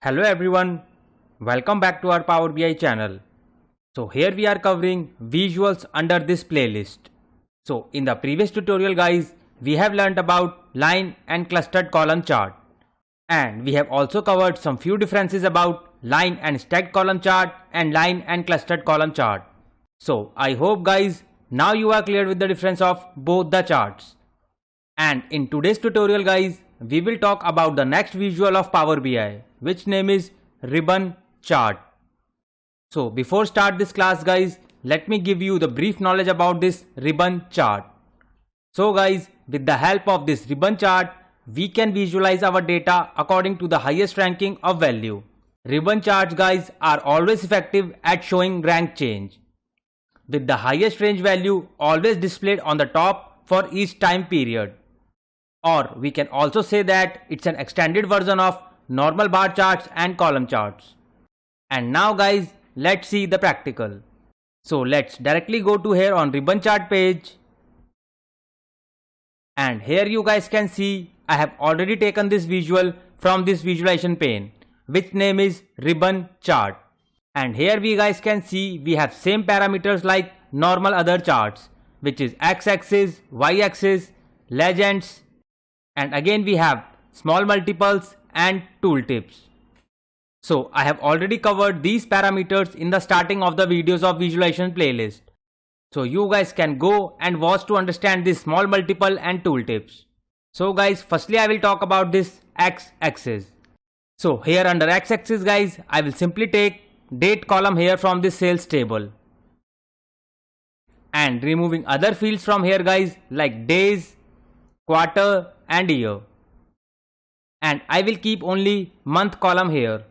Hello everyone, welcome back to our Power BI channel. So here we are covering visuals under this playlist. So in the previous tutorial guys, we have learnt about line and clustered column chart. And we have also covered some few differences about line and stacked column chart and line and clustered column chart. So I hope guys, now you are clear with the difference of both the charts. And in today's tutorial guys, we will talk about the next visual of Power BI, which name is ribbon chart. So before start this class guys, let me give you the brief knowledge about this ribbon chart. So guys, with the help of this ribbon chart, we can visualize our data according to the highest ranking of value. Ribbon charts guys are always effective at showing rank change, with the highest range value always displayed on the top for each time period. Or we can also say that it's an extended version of normal bar charts and column charts. And now guys, let's see the practical. So let's directly go to here on ribbon chart page. And here you guys can see I have already taken this visual from this visualization pane, which name is ribbon chart. And here we guys can see we have same parameters like normal other charts, which is x-axis, y-axis, legends, and again we have small multiples and tooltips. So I have already covered these parameters in the starting of the videos of visualization playlist. So you guys can go and watch to understand this small multiple and tooltips. So guys, firstly I will talk about this x-axis. So here under x-axis guys, I will simply take date column here from this sales table. And removing other fields from here guys like days, quarter and year. And I will keep only month column here.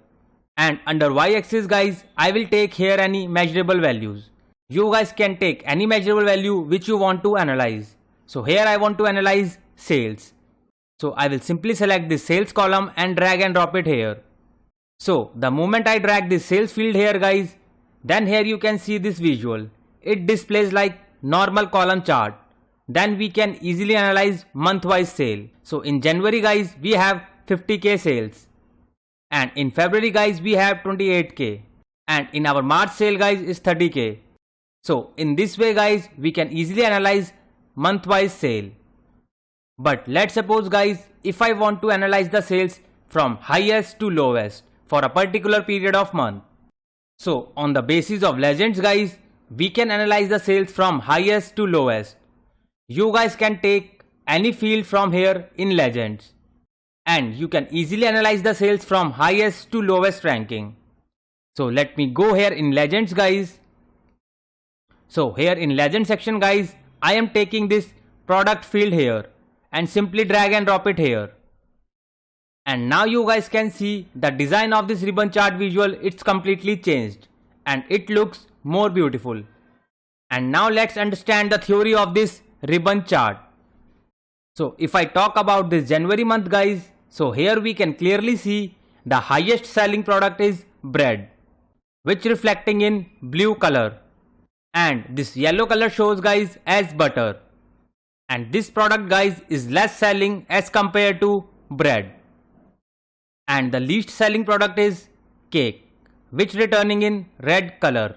And under y-axis guys, I will take here any measurable values. You guys can take any measurable value which you want to analyze. So here I want to analyze sales. So I will simply select this sales column and drag and drop it here. So the moment I drag this sales field here guys, then here you can see this visual. It displays like normal column chart. Then we can easily analyze month-wise sale. So in January guys, we have 50k sales. And in February guys, we have 28k. And in our March sale guys is 30k. So in this way guys, we can easily analyze month-wise sale. But let's suppose guys, if I want to analyze the sales from highest to lowest for a particular period of month. So on the basis of legends guys, we can analyze the sales from highest to lowest. You guys can take any field from here in legends. And you can easily analyze the sales from highest to lowest ranking. So let me go here in legends guys. So here in legend section guys, I am taking this product field here and simply drag and drop it here. And now you guys can see the design of this ribbon chart visual, it's completely changed and it looks more beautiful. And now let's understand the theory of this ribbon chart. So if I talk about this January month guys, so here we can clearly see the highest selling product is bread, which reflecting in blue color, and this yellow color shows guys as butter, and this product guys is less selling as compared to bread, and the least selling product is cake, which returning in red color.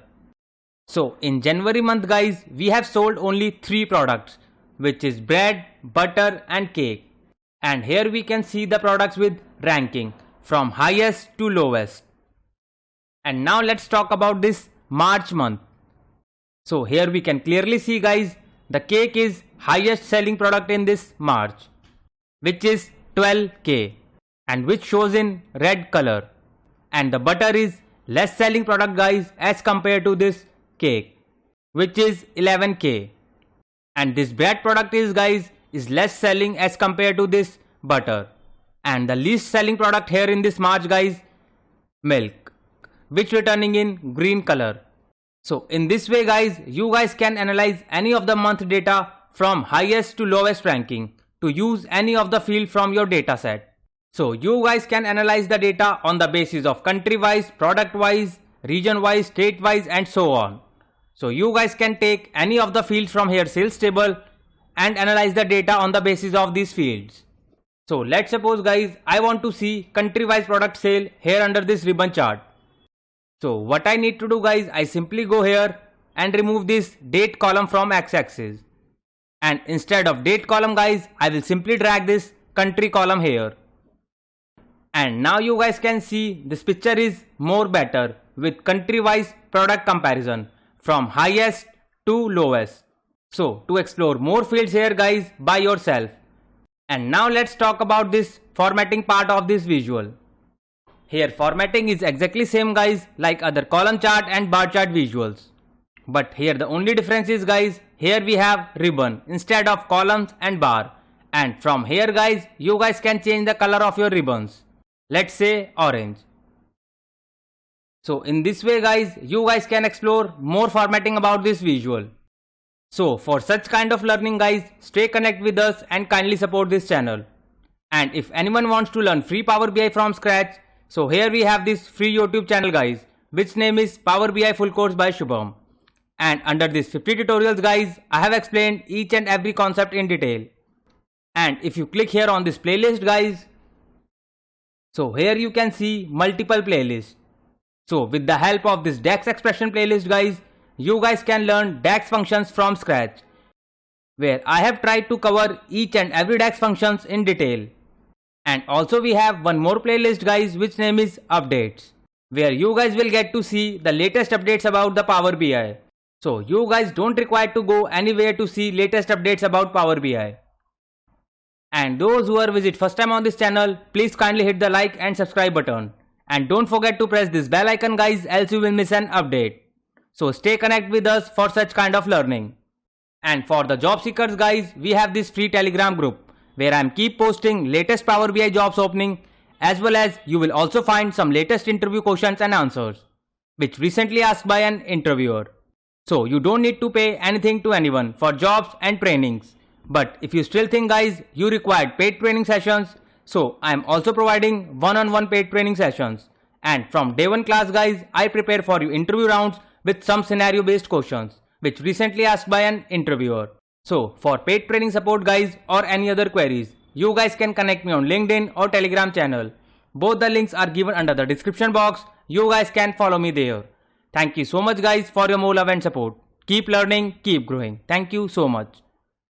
So in January month guys, we have sold only 3 products, which is bread, butter and cake. And here we can see the products with ranking from highest to lowest. And now let's talk about this March month. So here we can clearly see guys, the cake is highest selling product in this March, which is 12k and which shows in red color. And the butter is less selling product guys as compared to this cake, which is 11k. And this bread product is guys is less selling as compared to this butter. And the least selling product here in this March guys, milk, which returning in green color. So in this way guys, you guys can analyze any of the month data from highest to lowest ranking to use any of the field from your data set. So you guys can analyze the data on the basis of country wise, product wise, region wise, state wise and so on. So you guys can take any of the fields from here sales table and analyze the data on the basis of these fields. So let's suppose guys I want to see country wise product sale here under this ribbon chart. So what I need to do guys, I simply go here and remove this date column from x-axis. And instead of date column guys, I will simply drag this country column here. And now you guys can see this picture is more better with country wise product comparison from highest to lowest. So to explore more fields here guys by yourself. And now let's talk about this formatting part of this visual. Here formatting is exactly same guys like other column chart and bar chart visuals. But here the only difference is guys, here we have ribbon instead of columns and bar. And from here guys, you guys can change the color of your ribbons. Let's say orange. So in this way guys, you guys can explore more formatting about this visual. So for such kind of learning guys, stay connected with us and kindly support this channel. And if anyone wants to learn free Power BI from scratch, so here we have this free YouTube channel guys, which name is Power BI Full Course by Shubham. And under this 50 tutorials guys, I have explained each and every concept in detail. And if you click here on this playlist guys, so here you can see multiple playlists. So with the help of this DAX expression playlist guys, you guys can learn DAX functions from scratch, where I have tried to cover each and every DAX functions in detail. And also we have one more playlist guys, which name is updates, where you guys will get to see the latest updates about the Power BI. So you guys don't require to go anywhere to see latest updates about Power BI. And those who are visit first time on this channel, please kindly hit the like and subscribe button. And don't forget to press this bell icon guys, else you will miss an update. So stay connected with us for such kind of learning. And for the job seekers guys, we have this free Telegram group where I am keep posting latest Power BI jobs opening, as well as you will also find some latest interview questions and answers, which recently asked by an interviewer. So you don't need to pay anything to anyone for jobs and trainings. But if you still think guys you required paid training sessions, so I am also providing one-on-one paid training sessions. And from day one class guys, I prepare for you interview rounds with some scenario based questions, which recently asked by an interviewer. So for paid training support guys or any other queries, you guys can connect me on LinkedIn or Telegram channel. Both the links are given under the description box. You guys can follow me there. Thank you so much guys for your more love and support. Keep learning, keep growing. Thank you so much.